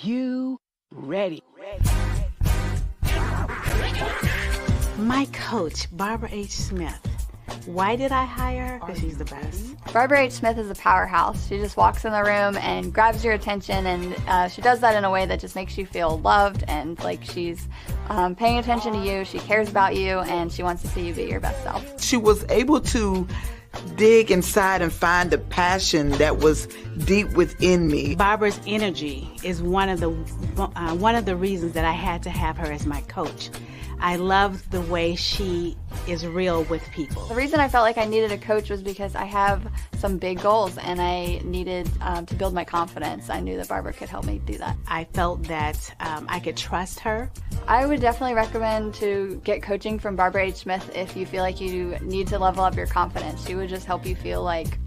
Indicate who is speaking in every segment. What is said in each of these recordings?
Speaker 1: You ready? My coach, Barbara H. Smith. Why did I hire her? Because she's the best.
Speaker 2: Barbara H. Smith is a powerhouse. She just walks in the room and grabs your attention, and she does that in a way that just makes you feel loved and like she's paying attention to you. She cares about you, and she wants to see you be your best self.
Speaker 3: She was able to dig inside and find the passion that was deep within me.
Speaker 1: Barbara's energy is one of the reasons that I had to have her as my coach. I love the way she is real with people.
Speaker 2: The reason I felt like I needed a coach was because I have some big goals and I needed to build my confidence. I knew that Barbara could help me do that.
Speaker 1: I felt that I could trust her.
Speaker 2: I would definitely recommend to get coaching from Barbara H. Smith if you feel like you need to level up your confidence. She would just help you feel like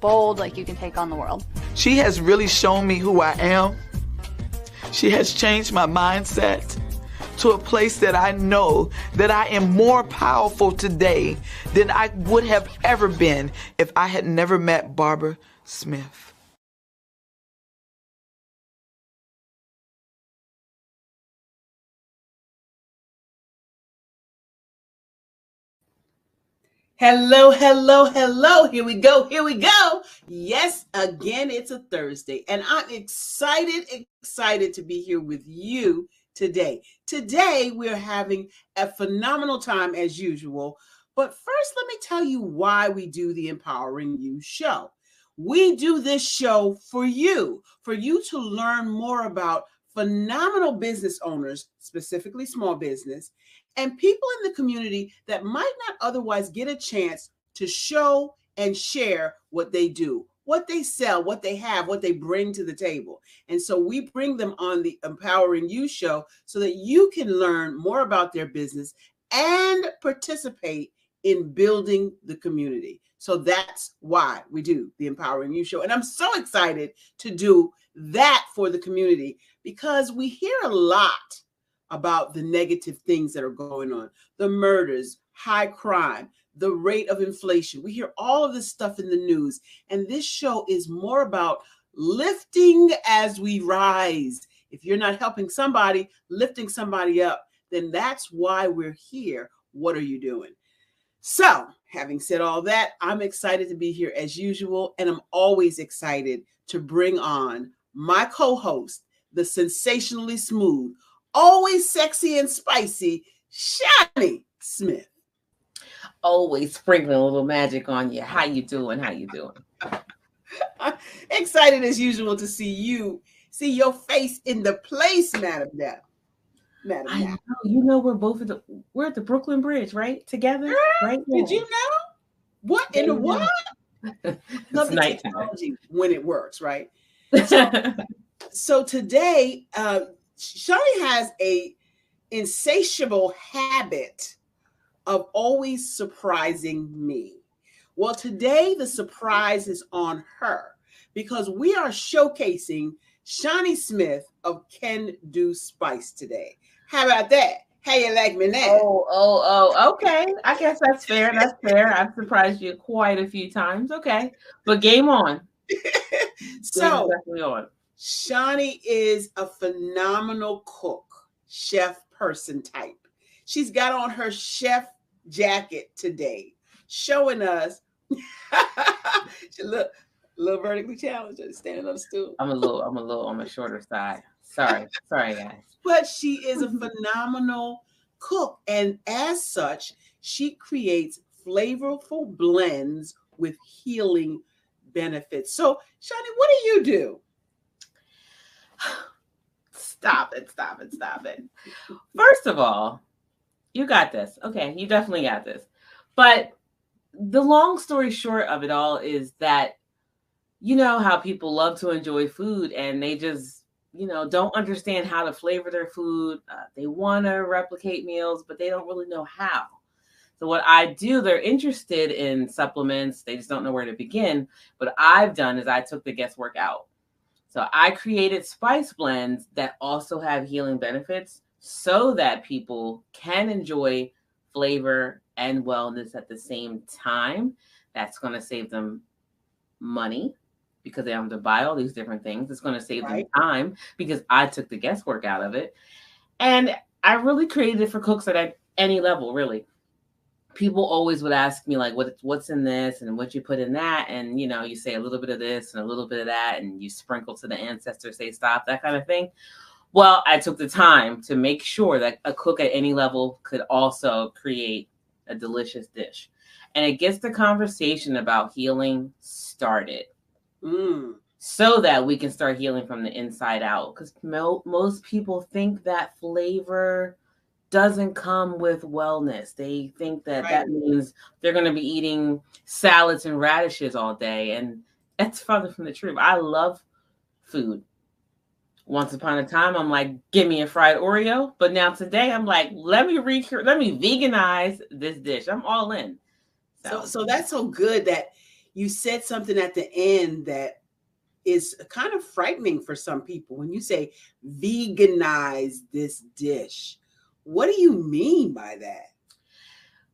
Speaker 2: bold, like you can take on the world.
Speaker 3: She has really shown me who I am. She has changed my mindset to a place that I know that I am more powerful today than I would have ever been if I had never met Barbara Smith.
Speaker 4: Hello, hello, hello. Here we go. Here we go. Yes, again, it's a Thursday, and I'm excited to be here with you today. Today, we're having a phenomenal time as usual. But first, let me tell you why we do the Empowering You show. We do this show for you to learn more about phenomenal business owners, specifically small business, and people in the community that might not otherwise get a chance to show and share what they do, what they sell, what they have, what they bring to the table. And so we bring them on the Empowering You show so that you can learn more about their business and participate in building the community. So that's why we do the Empowering You show. And I'm so excited to do that for the community because we hear a lot about the negative things that are going on, the murders, high crime, the rate of inflation. We hear all of this stuff in the news. And this show is more about lifting as we rise. If you're not helping somebody, lifting somebody up, then that's why we're here. What are you doing? So, having said all that, I'm excited to be here as usual. And I'm always excited to bring on my co-host, the sensationally smooth, always sexy and spicy, Shani Smith.
Speaker 5: Always sprinkling a little magic on you. How you doing? How you doing?
Speaker 4: Excited as usual to see your face in the place, Madam Deb.
Speaker 5: I know. You know we're at the Brooklyn Bridge, right? Together,
Speaker 4: Girl,
Speaker 5: right?
Speaker 4: Did you know? What in the what? Love the
Speaker 5: nighttime
Speaker 4: technology when it works, right? So today, Shani has a insatiable habit of always surprising me. Well, today the surprise is on her because we are showcasing Shani Smith of Can Do Spice today. How about that? How you like me now?
Speaker 5: Oh, okay. I guess that's fair. That's fair. I've surprised you quite a few times. Okay. But game on.
Speaker 4: So,
Speaker 5: definitely on.
Speaker 4: Shani is a phenomenal cook, chef person type. She's got on her chef jacket today, showing us she look a little vertically challenged, standing on the stool.
Speaker 5: I'm a little on the shorter side. Sorry, guys.
Speaker 4: But she is a phenomenal cook, and as such, she creates flavorful blends with healing benefits. So, Shani, what do you do?
Speaker 5: Stop it. First of all, you got this. Okay, you definitely got this. But the long story short of it all is that you know how people love to enjoy food and they just, don't understand how to flavor their food. They want to replicate meals, but they don't really know how. So what I do, they're interested in supplements. They just don't know where to begin. What I've done is I took the guesswork out. So I created spice blends that also have healing benefits so that people can enjoy flavor and wellness at the same time. That's going to save them money. because they have to buy all these different things. It's going to save them
Speaker 4: Right.
Speaker 5: time because I took the guesswork out of it. And I really created it for cooks at any level, really. People always would ask me, like, what's in this and what you put in that. And, you know, you say a little bit of this and a little bit of that, and you sprinkle to the ancestors, say stop, that kind of thing. Well, I took the time to make sure that a cook at any level could also create a delicious dish. And it gets the conversation about healing started. So that we can start healing from the inside out. Because most people think that flavor doesn't come with wellness. They think that that means they're going to be eating salads and radishes all day. And that's farther from the truth. I love food. Once upon a time, I'm like, give me a fried Oreo. But now today, I'm like, let me veganize this dish. I'm all in.
Speaker 4: So that's so good that you said something at the end that is kind of frightening for some people. When you say veganize this dish, what do you mean by that?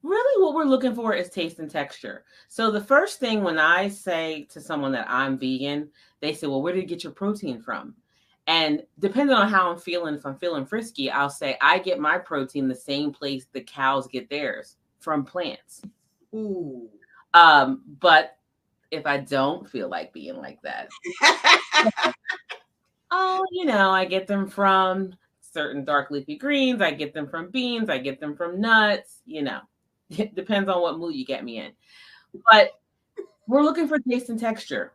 Speaker 5: Really, what we're looking for is taste and texture. So the first thing when I say to someone that I'm vegan, they say, well, where did you get your protein from? And depending on how I'm feeling, if I'm feeling frisky, I'll say I get my protein the same place the cows get theirs, from plants.
Speaker 4: Ooh.
Speaker 5: But if I don't feel like being like that, you know, I get them from certain dark leafy greens. I get them from beans. I get them from nuts. You know, it depends on what mood you get me in. But we're looking for taste and texture.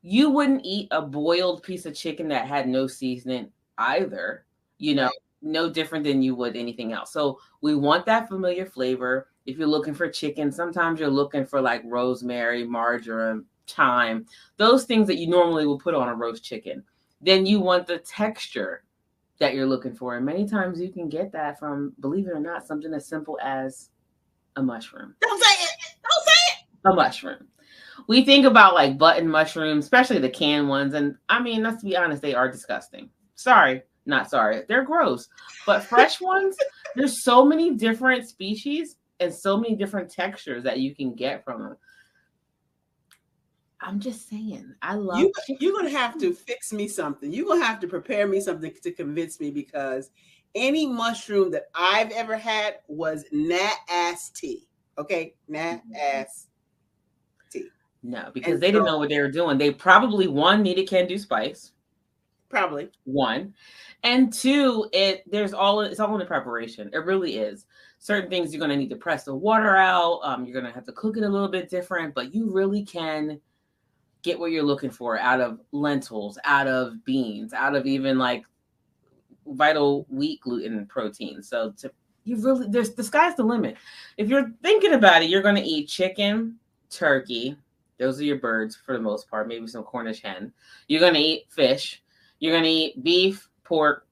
Speaker 5: You wouldn't eat a boiled piece of chicken that had no seasoning either, you know, no different than you would anything else. So we want that familiar flavor. If you're looking for chicken, sometimes you're looking for like rosemary, marjoram, thyme, those things that you normally will put on a roast chicken. Then you want the texture that you're looking for. And many times you can get that from, believe it or not, something as simple as a mushroom.
Speaker 4: Don't say it. Don't say it.
Speaker 5: A mushroom. We think about like button mushrooms, especially the canned ones. And I mean, let's be honest, they are disgusting. Not sorry. They're gross. But fresh ones, there's so many different species and so many different textures that you can get from them. I'm just saying, I love
Speaker 4: you're going to have to fix me something. You're going to have to prepare me something to convince me, because any mushroom that I've ever had was nasty. Okay? Nasty.
Speaker 5: No, because they didn't know what they were doing. They probably, one, needed can-do spice.
Speaker 4: Probably.
Speaker 5: One. And two, it's all in the preparation. It really is. Certain things you're going to need to press the water out. You're going to have to cook it a little bit different, but you really can get what you're looking for out of lentils, out of beans, out of even like vital wheat gluten protein. So the sky's the limit. If you're thinking about it, you're going to eat chicken, turkey. Those are your birds for the most part, maybe some Cornish hen. You're going to eat fish. You're going to eat beef, pork,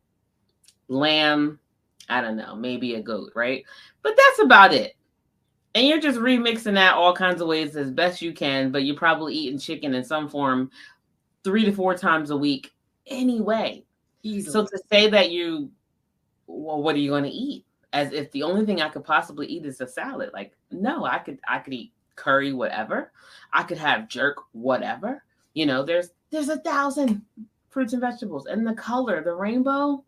Speaker 5: lamb, I don't know, maybe a goat, right? But that's about it. And you're just remixing that all kinds of ways as best you can, but you're probably eating chicken in some form 3 to 4 times a week anyway. Easily. So to say that what are you going to eat? As if the only thing I could possibly eat is a salad. Like, no, I could eat curry, whatever. I could have jerk, whatever. You know, there's 1,000 fruits and vegetables, and the color, the rainbow,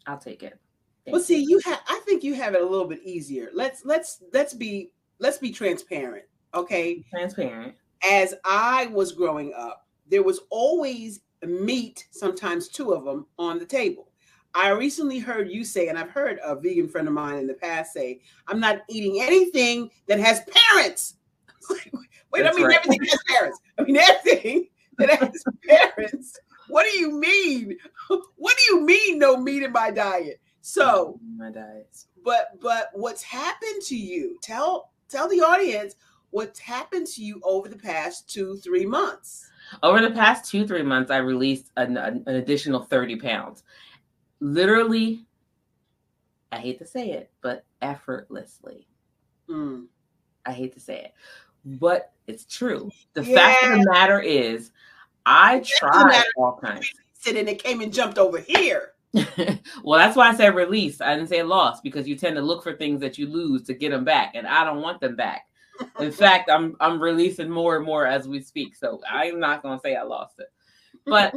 Speaker 5: I'll take it.
Speaker 4: Well, see, I think you have it a little bit easier. Let's be transparent, okay?
Speaker 5: Transparent.
Speaker 4: As I was growing up, there was always meat, sometimes 2 of them, on the table. I recently heard you say, and I've heard a vegan friend of mine in the past say, I'm not eating anything that has parents. Wait, I mean, right. Everything has parents. I mean, everything that has parents. What do you mean? What do you mean no meat in my diet? So,
Speaker 5: my diet.
Speaker 4: But what's happened to you? Tell the audience what's happened to you over the past 2-3 months.
Speaker 5: Over the past 2-3 months, I released an additional 30 pounds. Literally, I hate to say it, but effortlessly. I hate to say it, but it's true. The fact of the matter is, I tried all kinds.
Speaker 4: And it came and jumped over here.
Speaker 5: Well, that's why I said release. I didn't say lost, because you tend to look for things that you lose to get them back, and I don't want them back. In fact, I'm releasing more and more as we speak. So I'm not gonna say I lost it. But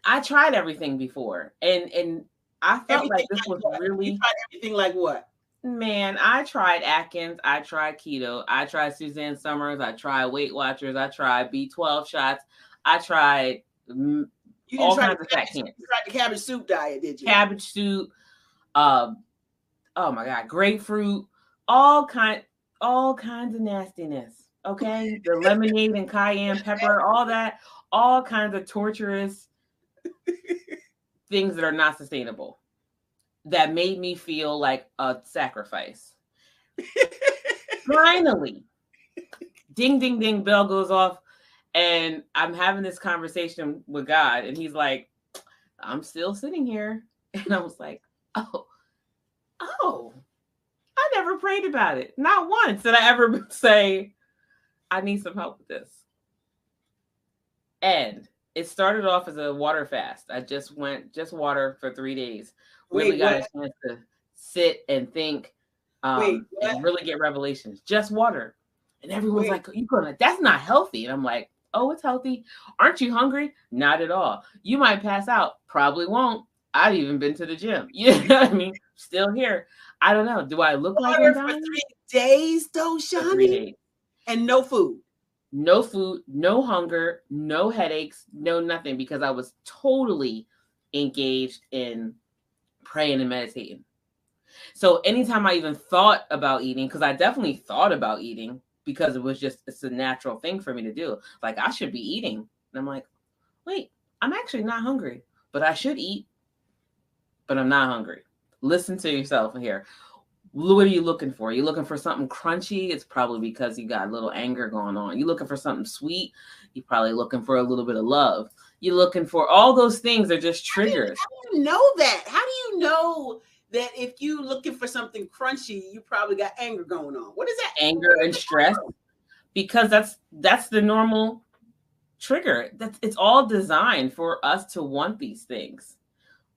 Speaker 5: I tried everything before, and I felt like this was really.
Speaker 4: You tried everything like what?
Speaker 5: Man, I tried Atkins, I tried keto, I tried Suzanne Summers, I tried Weight Watchers, I tried B12 shots, I tried all kinds of fat camps.
Speaker 4: You tried the cabbage soup diet, did you?
Speaker 5: Cabbage soup, oh my God, grapefruit, all kinds of nastiness. Okay, the lemonade and cayenne pepper, all that, all kinds of torturous things that are not sustainable. That made me feel like a sacrifice. Finally, ding, ding, ding, bell goes off. And I'm having this conversation with God. And he's like, I'm still sitting here. And I was like, oh, I never prayed about it. Not once did I ever say, I need some help with this. And it started off as a water fast. I just water for 3 days. Really got a chance to sit and think and really get revelations. Just water. And everyone's like, that's not healthy. And I'm like, oh, it's healthy. Aren't you hungry? Not at all. You might pass out. Probably won't. I've even been to the gym. You know what I mean? Still here. I don't know. Do I look like I'm dying?
Speaker 4: For 3 days though, Shani?
Speaker 5: 3 days.
Speaker 4: And no food.
Speaker 5: No food, no hunger, no headaches, no nothing, because I was totally engaged in praying and meditating. So anytime I even thought about eating, because I definitely thought about eating because it's a natural thing for me to do. Like, I should be eating. And I'm like, wait, I'm actually not hungry, but I should eat, but I'm not hungry. Listen to yourself here. What are you looking for? You looking for something crunchy? It's probably because you got a little anger going on. You looking for something sweet? You're probably looking for a little bit of love. You're looking for all those things are just triggers.
Speaker 4: How do you know that? How do you know that if you looking for something crunchy, you probably got anger going on? What is that?
Speaker 5: Anger and stress. Because that's the normal trigger. It's all designed for us to want these things.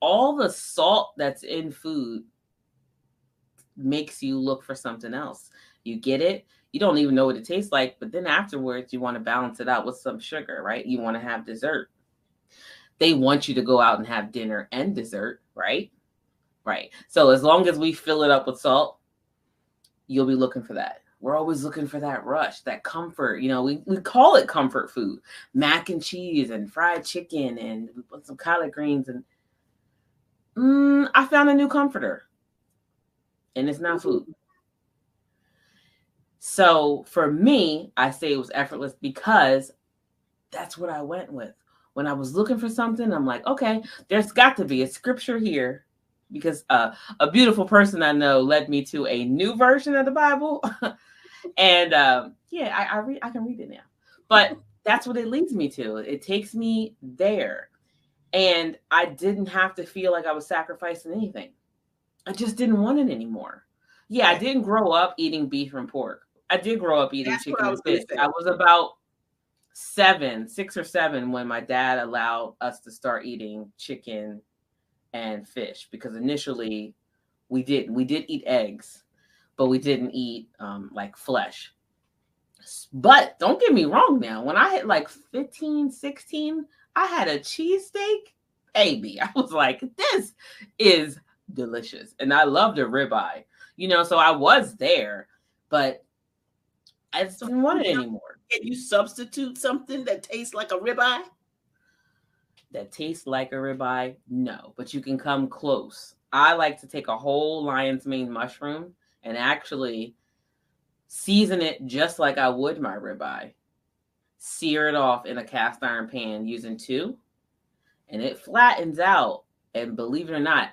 Speaker 5: All the salt that's in food makes you look for something else. You get it. You don't even know what it tastes like, but then afterwards you want to balance it out with some sugar, right? You want to have dessert. They want you to go out and have dinner and dessert, right? Right. So as long as we fill it up with salt, you'll be looking for that. We're always looking for that rush, that comfort. You know, we call it comfort food. Mac and cheese and fried chicken and we put some collard greens. And I found a new comforter. And it's not food. So for me, I say it was effortless because that's what I went with. When I was looking for something, I'm like, okay, there's got to be a scripture here because a beautiful person I know led me to a new version of the Bible. And I can read it now. But that's what it leads me to. It takes me there. And I didn't have to feel like I was sacrificing anything. I just didn't want it anymore. Yeah, I didn't grow up eating beef and pork. I did grow up eating chicken and fish. I was about 6 or 7 when my dad allowed us to start eating chicken and fish, because initially we did eat eggs, but we didn't eat like flesh. But don't get me wrong now. When I hit like 15, 16, I had a cheesesteak. Baby, I was like, this is delicious. And I loved a ribeye, you know, so I was there, but I just didn't want it anymore.
Speaker 4: Can you substitute something that tastes like a ribeye?
Speaker 5: That tastes like a ribeye? No, but you can come close. I like to take a whole lion's mane mushroom and actually season it just like I would my ribeye. Sear it off in a cast iron pan using 2, and it flattens out. And believe it or not,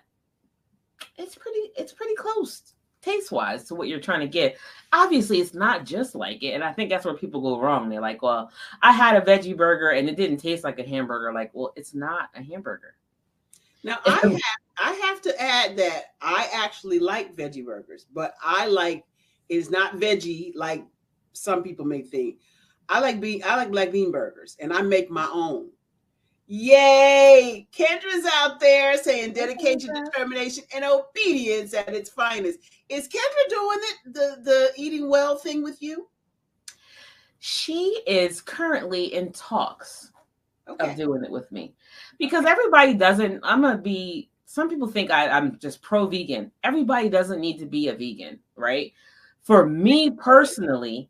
Speaker 5: it's pretty close taste-wise to what you're trying to get. Obviously, it's not just like it. And I think that's where people go wrong. They're like, well, I had a veggie burger and it didn't taste like a hamburger. Like, well, it's not a hamburger.
Speaker 4: Now, I have to add that I actually like veggie burgers, but it's not veggie like some people may think. I like black bean burgers, and I make my own. Yay! Kendra's out there saying dedication, determination, and obedience at its finest. Is Kendra doing it, the eating well thing with you?
Speaker 5: She is currently in talks of doing it with me, because everybody doesn't. Some people think I'm just pro-vegan. Everybody doesn't need to be a vegan, right? For me personally,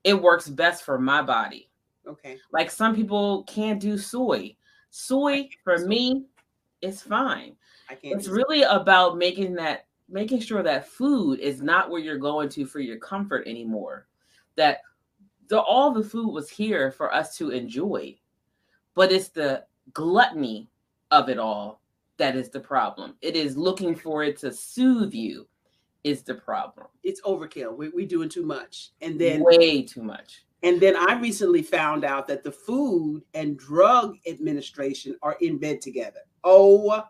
Speaker 5: it works best for my body.
Speaker 4: Okay.
Speaker 5: Like some people can't do soy. Soy for me is fine. It's really about making sure that food is not where you're going to for your comfort anymore. That all the food was here for us to enjoy, but it's the gluttony of it all that is the problem. It is looking for it to soothe you is the problem.
Speaker 4: It's overkill. We're doing too much, and then
Speaker 5: way too much.
Speaker 4: And then I recently found out that the Food and Drug Administration are in bed together. Oh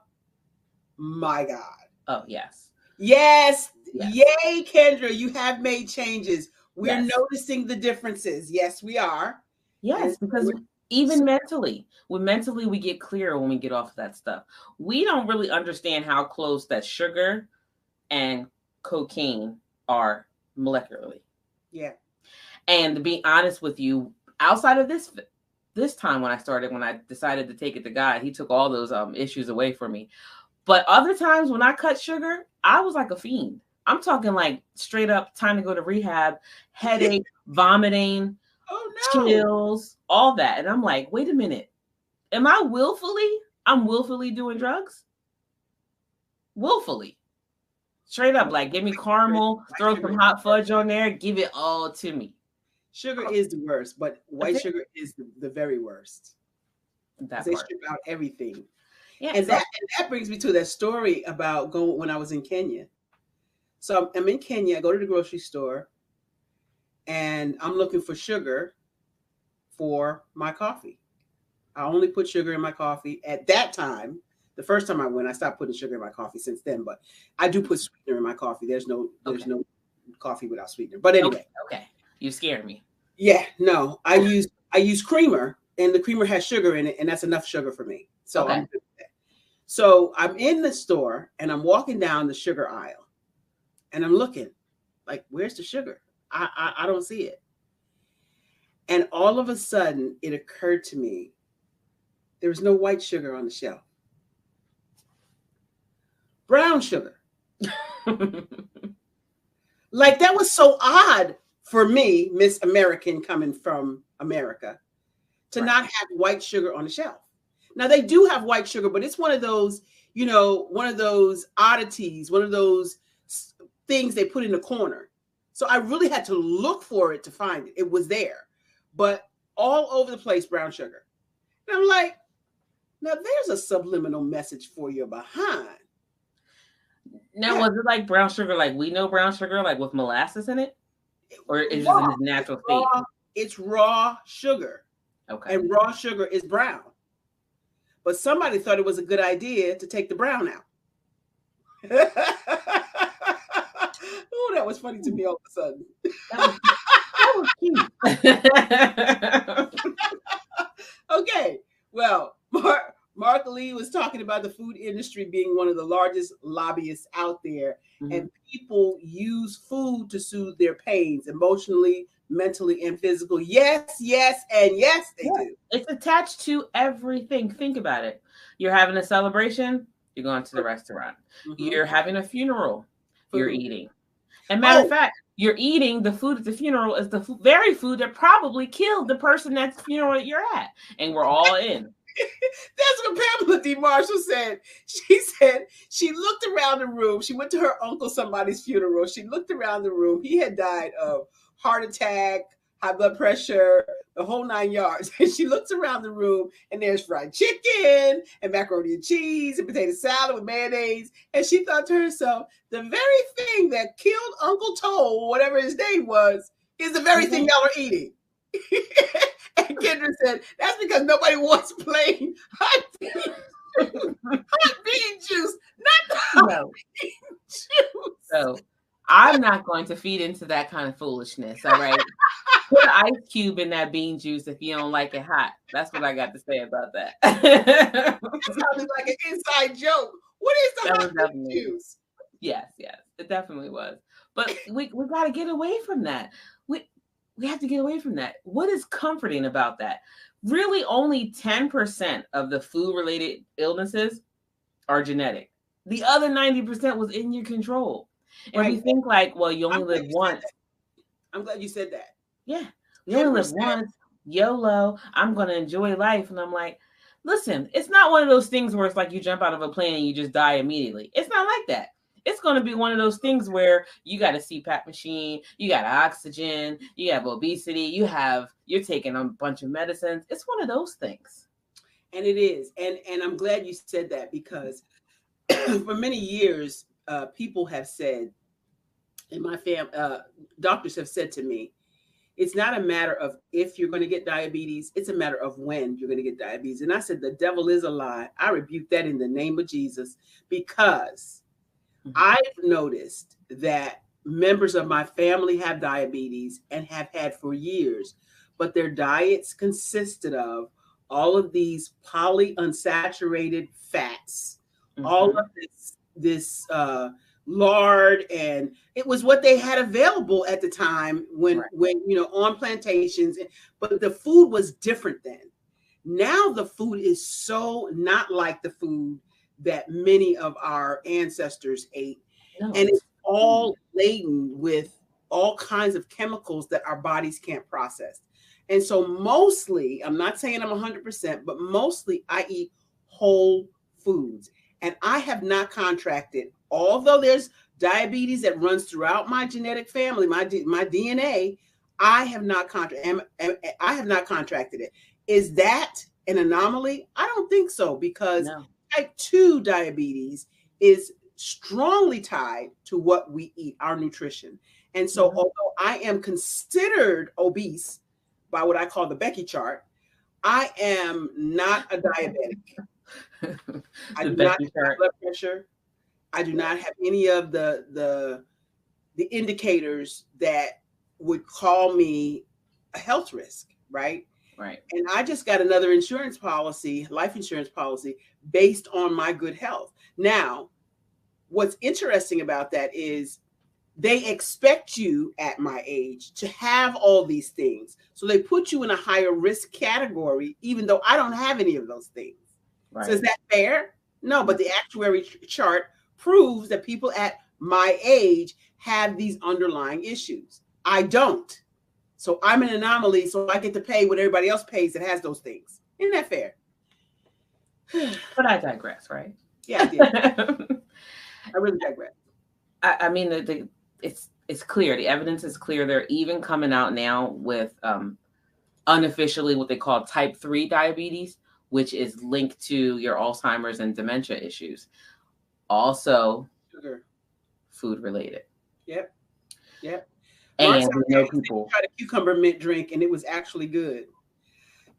Speaker 4: my God.
Speaker 5: Oh, yes.
Speaker 4: Yes. Yay, Kendra. You have made changes. We're noticing the differences. Yes, we are.
Speaker 5: Yes, because even mentally, we get clearer when we get off of that stuff. We don't really understand how close that sugar and cocaine are molecularly.
Speaker 4: Yeah.
Speaker 5: And to be honest with you, outside of this time when I decided to take it to God, he took all those issues away from me. But other times when I cut sugar, I was like a fiend. I'm talking like straight up time to go to rehab, headache, vomiting, chills, all that. And I'm like, wait a minute. I'm willfully doing drugs? Willfully. Straight up, like give me caramel, throw some hot fudge on there, give it all to me.
Speaker 4: Sugar is the worst, but white sugar is the very worst. They strip out everything. Yeah, and that brings me to that story about when I was in Kenya. So I'm in Kenya, I go to the grocery store, and I'm looking for sugar for my coffee. I only put sugar in my coffee at that time. The first time I went, I stopped putting sugar in my coffee since then, but I do put sweetener in my coffee. There's no coffee without sweetener. But anyway.
Speaker 5: Okay. You scared me.
Speaker 4: Yeah, no. I use creamer, and the creamer has sugar in it, and that's enough sugar for me. So I'm good with that. So I'm in the store and I'm walking down the sugar aisle and I'm looking like, where's the sugar? I don't see it. And all of a sudden it occurred to me, there was no white sugar on the shelf. Brown sugar. Like that was so odd for me, Miss American coming from America, to not have white sugar on the shelf. Now they do have white sugar, but it's one of those, one of those oddities, one of those things they put in the corner. So I really had to look for it to find it. It was there, but all over the place, brown sugar. And I'm like, now there's a subliminal message for your behind.
Speaker 5: Now, was it like brown sugar, like we know brown sugar, like with molasses in it? Or is it in its natural state?
Speaker 4: It's raw sugar. Okay. And raw sugar is brown. But somebody thought it was a good idea to take the brown out. Oh, that was funny to me all of a sudden. That was cute. Okay. Well, Mark Lee was talking about the food industry being one of the largest lobbyists out there. Mm-hmm. And people use food to soothe their pains emotionally, mentally, and physical. Yes, and yes, they do.
Speaker 5: It's attached to everything. Think about it. You're having a celebration, you're going to the restaurant. Mm-hmm. You're having a funeral, you're eating. And matter of fact, you're eating the food at the funeral is the very food that probably killed the person at the funeral that you're at. And we're all in.
Speaker 4: That's what Pamela D. Marshall said. She said she looked around the room. She went to her uncle somebody's funeral. She looked around the room. He had died of heart attack, high blood pressure, the whole 9 yards. And she looks around the room and there's fried chicken and macaroni and cheese and potato salad with mayonnaise. And she thought to herself, the very thing that killed Uncle Toe, whatever his name was, is the very thing y'all are eating. And Kendra said, that's because nobody wants plain hot bean juice. Not the hot bean juice.
Speaker 5: So I'm not going to feed into that kind of foolishness, all right? Put an ice cube in that bean juice if you don't like it hot. That's what I got to say about that.
Speaker 4: That sounded like an inside joke. What is the hot bean juice?
Speaker 5: Yes, it definitely was. But we got to get away from that. We have to get away from that. What is comforting about that? Really, only 10% of the food-related illnesses are genetic. The other 90% was in your control. And we think like, well, you only live once.
Speaker 4: I'm glad you said that.
Speaker 5: Yeah. You only live once. YOLO. I'm going to enjoy life. And I'm like, listen, it's not one of those things where it's like you jump out of a plane and you just die immediately. It's not like that. It's going to be one of those things where you got a CPAP machine, you got oxygen, you have obesity, you're taking a bunch of medicines. It's one of those things.
Speaker 4: And it is. And I'm glad you said that, because for many years, people have said, in my family, doctors have said to me, it's not a matter of if you're going to get diabetes, it's a matter of when you're going to get diabetes. And I said, the devil is a lie. I rebuke that in the name of Jesus, because I've noticed that members of my family have diabetes and have had for years, but their diets consisted of all of these polyunsaturated fats, all of this lard, and it was what they had available at the time when on plantations. But the food was different then. Now the food is so not like the food that many of our ancestors ate. No. And it's all laden with all kinds of chemicals that our bodies can't process. And so mostly, I'm not saying I'm 100%, but mostly I eat whole foods. And I have not contracted, although there's diabetes that runs throughout my genetic family, my DNA, I have not contracted it. Is that an anomaly? I don't think so, because type 2 diabetes is strongly tied to what we eat, our nutrition. And so although I am considered obese by what I call the Becky chart, I am not a diabetic. I do not have blood pressure. I do not have any of the indicators that would call me a health risk, right?
Speaker 5: Right.
Speaker 4: And I just got another insurance policy, life insurance policy, based on my good health. Now, what's interesting about that is they expect you at my age to have all these things. So they put you in a higher risk category, even though I don't have any of those things. Right. So is that fair? No, but the actuary chart proves that people at my age have these underlying issues. I don't. So I'm an anomaly, so I get to pay what everybody else pays that has those things. Isn't that fair?
Speaker 5: But I digress, right?
Speaker 4: Yeah, I did. I really digress.
Speaker 5: I mean, it's clear. The evidence is clear. They're even coming out now with unofficially what they call type 3 diabetes, which is linked to your Alzheimer's and dementia issues. Also, food related.
Speaker 4: Yep.
Speaker 5: And we know people
Speaker 4: tried a cucumber mint drink, and it was actually good.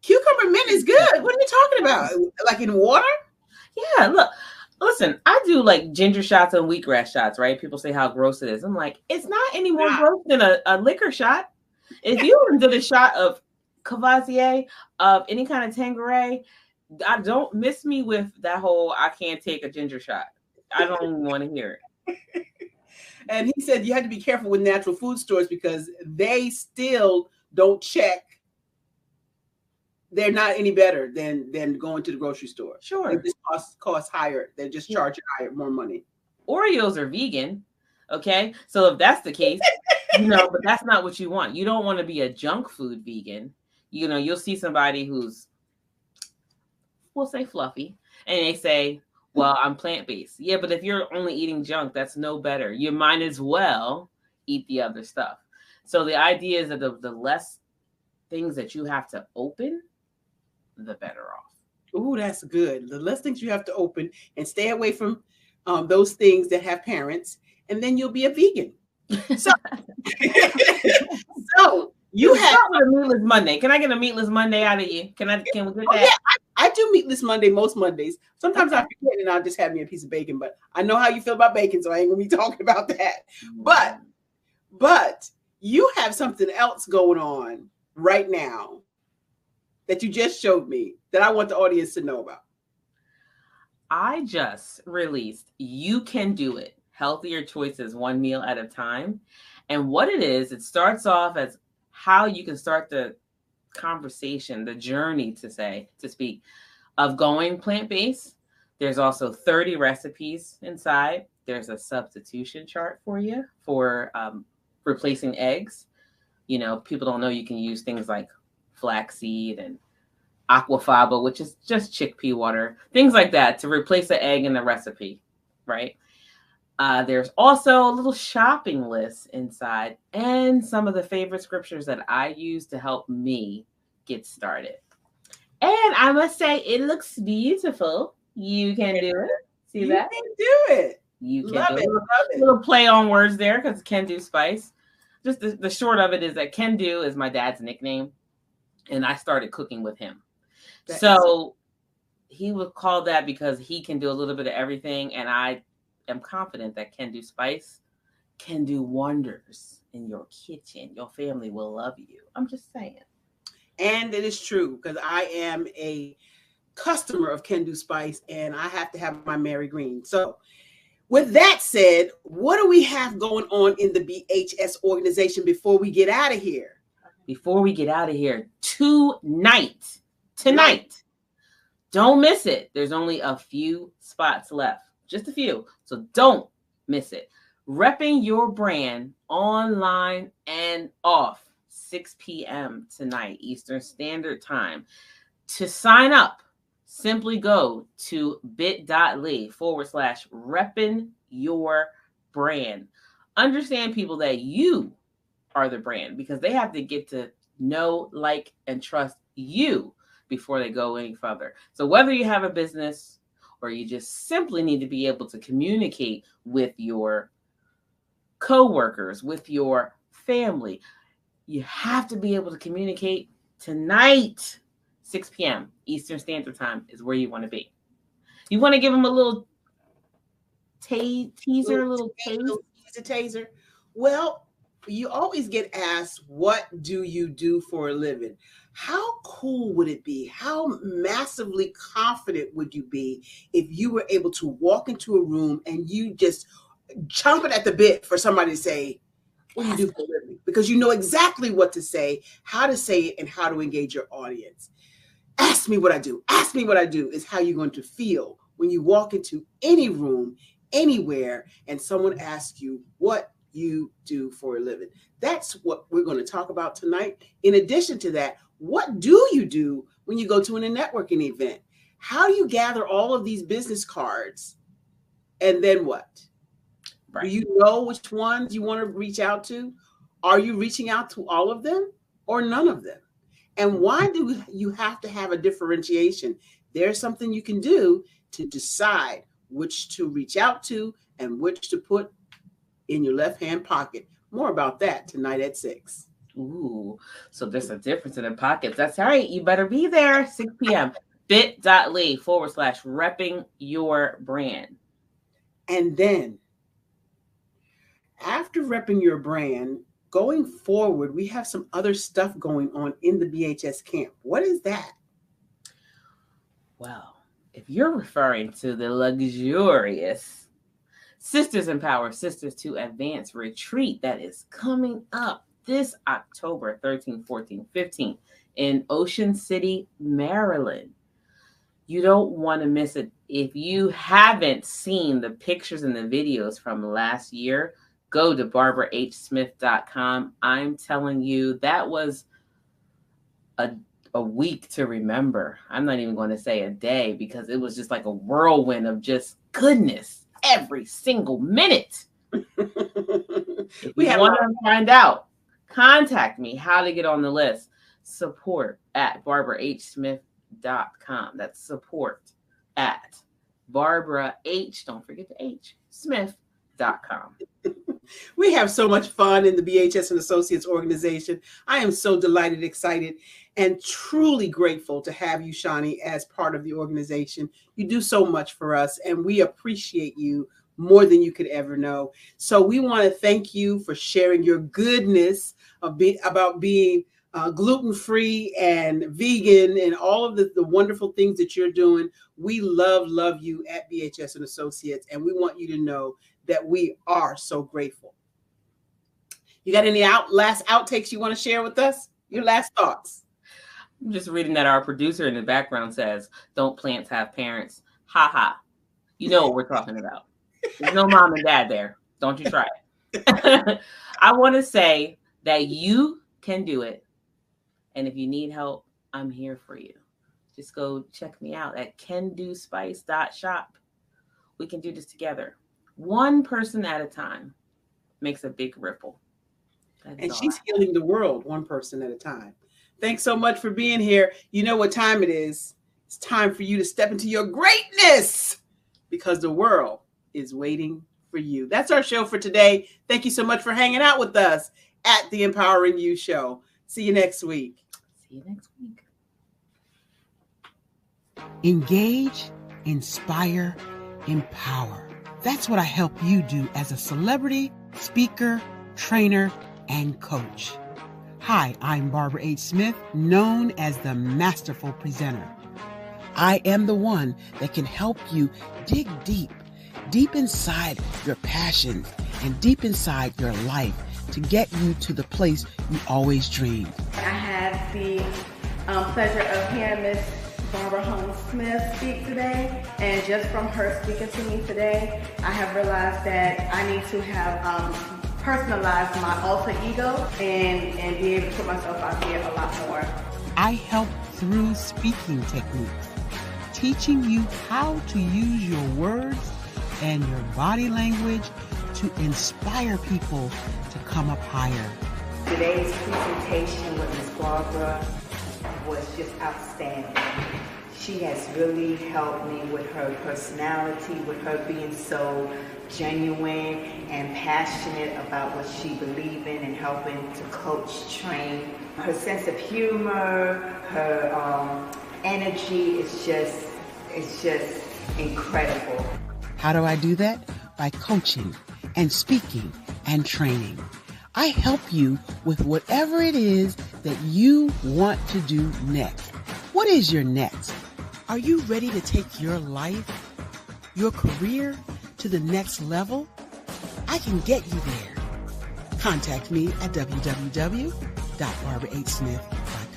Speaker 4: Cucumber mint is good. What are you talking about? Like in water?
Speaker 5: Yeah, listen, I do like ginger shots and wheatgrass shots, right? People say how gross it is. I'm like, it's not any more gross than a liquor shot. If you did a shot of Cavassier, of any kind of Tanqueray, I don't miss me with that whole I can't take a ginger shot. I don't even want to hear it.
Speaker 4: And he said you had to be careful with natural food stores because they still don't check. They're not any better than going to the grocery store.
Speaker 5: Sure.
Speaker 4: They just cost higher. They just charge you higher, more money.
Speaker 5: Oreos are vegan. Okay. So if that's the case, but that's not what you want. You don't want to be a junk food vegan. You'll see somebody who's, we'll say fluffy, and they say, well, I'm plant-based. Yeah, but if you're only eating junk, that's no better. You might as well eat the other stuff. So the idea is that the less things that you have to open, the better off.
Speaker 4: Ooh, that's good. The less things you have to open, and stay away from those things that have parents, and then you'll be a vegan. So, you have
Speaker 5: a meatless Monday. Can I get a meatless Monday out of you? Can we get that?
Speaker 4: Yeah, I do meatless Monday most Mondays. Sometimes I forget and I'll just have me a piece of bacon, but I know how you feel about bacon, so I ain't gonna be talking about that. But you have something else going on right now that you just showed me that I want the audience to know about.
Speaker 5: I just released You Can Do It, Healthier Choices, One Meal at a Time. And what it is, it starts off as how you can start the conversation, the journey to speak, of going plant-based. There's also 30 recipes inside. There's a substitution chart for you for replacing eggs. You know, people don't know you can use things like flaxseed and aquafaba, which is just chickpea water, things like that to replace the egg in the recipe, right? There's also a little shopping list inside and some of the favorite scriptures that I use to help me get started. And I must say, it looks beautiful. You can do it. See that?
Speaker 4: You can do it.
Speaker 5: You can
Speaker 4: Love
Speaker 5: do
Speaker 4: it.
Speaker 5: it.
Speaker 4: Love it.
Speaker 5: Little play on words there because Can Do Spice. Just the short of it is that Can Do is my dad's nickname. And I started cooking with him. So he would call that because he can do a little bit of everything. And I am confident that Can Do Spice can do wonders in your kitchen. Your family will love you. I'm just saying.
Speaker 4: And it is true because I am a customer of Can Do Spice and I have to have my Mary Green. So with that said, what do we have going on in the BHS organization before we get out of here?
Speaker 5: Before we get out of here, tonight, don't miss it. There's only a few spots left, just a few. So don't miss it. Repping Your Brand online and off, 6 p.m. tonight, Eastern Standard Time. To sign up, simply go to bit.ly/repping your brand. Understand, people, that you are the brand because they have to get to know, like, and trust you before they go any further. So whether you have a business or you just simply need to be able to communicate with your coworkers, with your family, you have to be able to communicate tonight. 6 p.m. Eastern Standard Time is where you want to be. You want to give them a little teaser, a little
Speaker 4: taser. Well, you always get asked, what do you do for a living? How cool would it be? How massively confident would you be if you were able to walk into a room and you just chomping at the bit for somebody to say, what do you do for a living? Because you know exactly what to say, how to say it, and how to engage your audience. Ask me what I do. Ask me what I do is how you're going to feel when you walk into any room, anywhere, and someone asks you what you do for a living. That's what we're going to talk about tonight. In addition to that, what do you do when you go to a networking event? How do you gather all of these business cards? And then what?
Speaker 5: Right.
Speaker 4: Do you know which ones you want to reach out to? Are you reaching out to all of them or none of them? And why do you have to have a differentiation? There's something you can do to decide which to reach out to and which to put in your left-hand pocket. More about that tonight at 6.
Speaker 5: Ooh, so there's a difference in the pockets. That's right. You better be there. 6 p.m. bit.ly/repping your brand.
Speaker 4: And then after repping your brand, going forward, we have some other stuff going on in the BHS camp. What is that?
Speaker 5: Well, if you're referring to the luxurious Sisters Empower Sisters to Advance retreat that is coming up this October 13, 14, 15 in Ocean City, Maryland. You don't want to miss it. If you haven't seen the pictures and the videos from last year, go to barbarahsmith.com. I'm telling you, that was a week to remember. I'm not even going to say a day because it was just like a whirlwind of just goodness every single minute. If you want to find out, contact me how to get on the list. support@barbarahsmith.com. That's support@BarbaraH, don't forget the H, Smith.com.
Speaker 4: We have so much fun in the BHS and Associates organization. I am so delighted, excited, and truly grateful to have you, Shani, as part of the organization. You do so much for us, and we appreciate you more than you could ever know. So we want to thank you for sharing your goodness about being gluten-free and vegan and all of the wonderful things that you're doing. We love you at BHS and Associates, and we want you to know that we are so grateful. You got any last outtakes you want to share with us? Your last thoughts?
Speaker 5: I'm just reading that our producer in the background says, "Don't plants have parents?" Ha ha. You know what we're talking about. There's no mom and dad there. Don't you try it. I want to say that you can do it. And if you need help, I'm here for you. Just go check me out at candospice.shop. We can do this together. One person at a time makes a big ripple.
Speaker 4: And she's healing the world one person at a time. Thanks so much for being here. You know what time it is. It's time for you to step into your greatness because the world is waiting for you. That's our show for today. Thank you so much for hanging out with us at the Empowering You Show. See you next week.
Speaker 5: See you next week.
Speaker 6: Engage, inspire, empower. That's what I help you do as a celebrity, speaker, trainer, and coach. Hi, I'm Barbara H. Smith, known as the Masterful Presenter. I am the one that can help you dig deep inside your passions and deep inside your life to get you to the place you always dreamed.
Speaker 7: I had the pleasure of hearing Miss Barbara Holmes Smith speak today, and just from her speaking to me today, I have realized that I need to have personalize my alter ego and be able to put myself out there a lot more.
Speaker 6: I help through speaking techniques, teaching you how to use your words and your body language to inspire people to come up higher.
Speaker 8: Today's presentation with Ms. Barbara was just outstanding. She has really helped me with her personality, with her being so genuine and passionate about what she believes in and helping to coach, train. Her sense of humor, her energy is just incredible.
Speaker 6: How do I do that? By coaching and speaking and training. I help you with whatever it is that you want to do next. What is your next? Are you ready to take your life, your career to the next level? I can get you there. Contact me at www.barbarahsmith.com.